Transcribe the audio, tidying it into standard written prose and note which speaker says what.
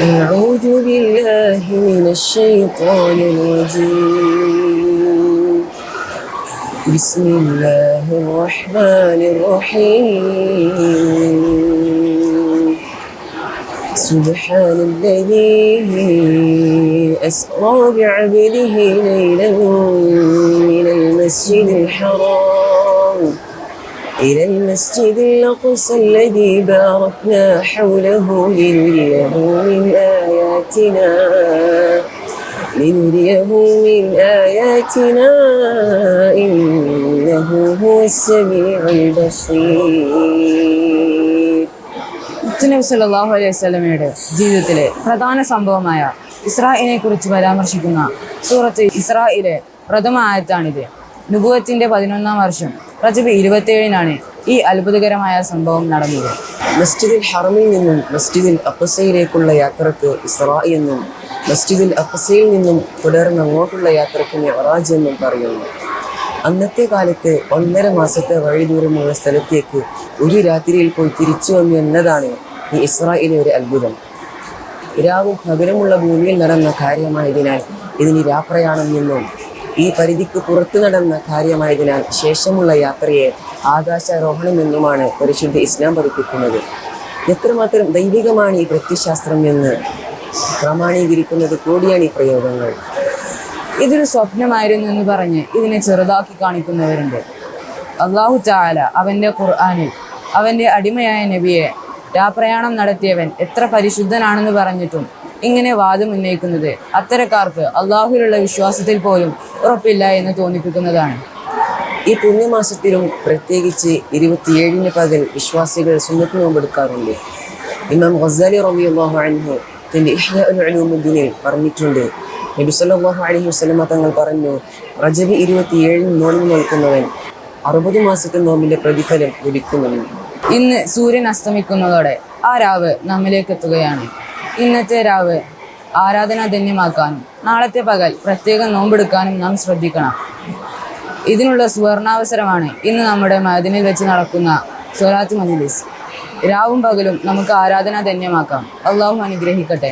Speaker 1: أعوذ بالله من الشيطان الرجيم بسم الله الرحمن الرحيم سبحان الذي أسرى بعبده ليلا من المسجد الحرام إلى المسجد الأقصى الذي باركنا حوله لنريه من آياتنا إنه هو السميع البصير.
Speaker 2: നബി സല്ലല്ലാഹു അലൈഹി വസല്ലമയുടെ ജീവിതത്തിലെ പ്രധാന സംഭവമായ ഇസ്രായിനെ കുറിച്ച് പരാമർശിക്കുന്ന സൂറത്ത് ഇസ്രായിലെ പ്രഥമ ആയത്താണിത്. നുബുവത്തിന്റെ 11-ാം വർഷം റജബ് 27-നാണ് ഈ അത്ഭുതകരമായ സംഭവം നടന്നത്.
Speaker 1: മസ്ജിദുൽ ഹറമിൽ നിന്നും മസ്ജിദുൽ അഖ്സയിലേക്കുള്ള യാത്രക്ക് ഇസ്രാഇ എന്നും മസ്ജിദുൽ അഖ്സയിൽ നിന്നും തുടർന്ന് അങ്ങോട്ടുള്ള യാത്രക്ക് മിഅ്റാജ് എന്നും പറയുന്നു. അന്നത്തെ കാലത്ത് 1.5 മാസത്തെ വഴി ദൂരമുള്ള സ്ഥലത്തേക്ക് ഒരു രാത്രിയിൽ പോയി തിരിച്ചു വന്നു എന്നതാണ് ഈ ഇസ്രായിലെ ഒരു അത്ഭുതം. രാവും പകലുമുള്ള ഭൂമിയിൽ നടന്ന കാര്യമായതിനാൽ ഇതിന് രാപ്രയാണമെന്നും ഈ പരിധിക്ക് പുറത്തു നടന്ന കാര്യമായതിനാൽ ശേഷമുള്ള യാത്രയെ ആകാശാരോഹണം എന്നുമാണ് പരിശുദ്ധ ഇസ്ലാം പഠിപ്പിക്കുന്നത്. എത്രമാത്രം ദൈവികമാണ് ഈ പ്രത്യശാസ്ത്രം എന്ന് പ്രമാണീകരിക്കുന്നത് കൂടിയാണ് ഈ പ്രയോഗങ്ങൾ.
Speaker 2: ഇതൊരു സ്വപ്നമായിരുന്നു എന്ന് പറഞ്ഞ് ഇതിനെ ചെറുതാക്കി കാണിക്കുന്നവരുണ്ട്. അല്ലാഹു തആല അവൻ്റെ ഖുർആനിൽ അവൻ്റെ അടിമയായ നബിയെ രാപ്രയാണം നടത്തിയവൻ എത്ര പരിശുദ്ധനാണെന്ന് പറഞ്ഞിട്ടും ഇങ്ങനെ വാദം ഉന്നയിക്കുന്നത് അത്തരക്കാർക്ക് അള്ളാഹുവിലുള്ള വിശ്വാസത്തിൽ പോലും ഉറപ്പില്ല എന്ന് തോന്നിപ്പിക്കുന്നതാണ്.
Speaker 1: ഈ പുണ്യമാസത്തിലും പ്രത്യേകിച്ച് 27-ന് പകൽ വിശ്വാസികൾ സുന്നത്ത് നോമ്പെടുക്കാറുണ്ട്. ഇമാം ഗസാലി റളിയല്ലാഹു അൻഹു തന്റെ ഇഹ്യാഉൽ ഉലൂമുദ്ദീനിൽ പറഞ്ഞിട്ടുണ്ട്, നബി സല്ലല്ലാഹു അലൈഹി വസല്ലമ തങ്ങൾ പറഞ്ഞു, റജബ് 27-ന് നോമ്പ് നോൽക്കുന്നവൻ 60 മാസത്തെ നോമ്പിന്റെ പ്രതിഫലം ലഭിക്കുമെന്ന്.
Speaker 2: ഇന്ന് സൂര്യൻ അസ്തമിക്കുന്നതോടെ ആ രാവ് നമ്മിലേക്ക് എത്തുകയാണ്. ഇന്നത്തെ രാവ് ആരാധനാധന്യമാക്കാനും നാളത്തെ പകൽ പ്രത്യേകം നോമ്പെടുക്കാനും നാം ശ്രദ്ധിക്കണം. ഇതിനുള്ള സുവർണാവസരമാണ് ഇന്ന് നമ്മുടെ മഅ്ദിനിൽ വെച്ച് നടക്കുന്ന സ്വലാത്ത് മജ്ലിസ്. രാവും പകലും നമുക്ക് ആരാധനാധന്യമാക്കാം. അല്ലാഹു അനുഗ്രഹിക്കട്ടെ.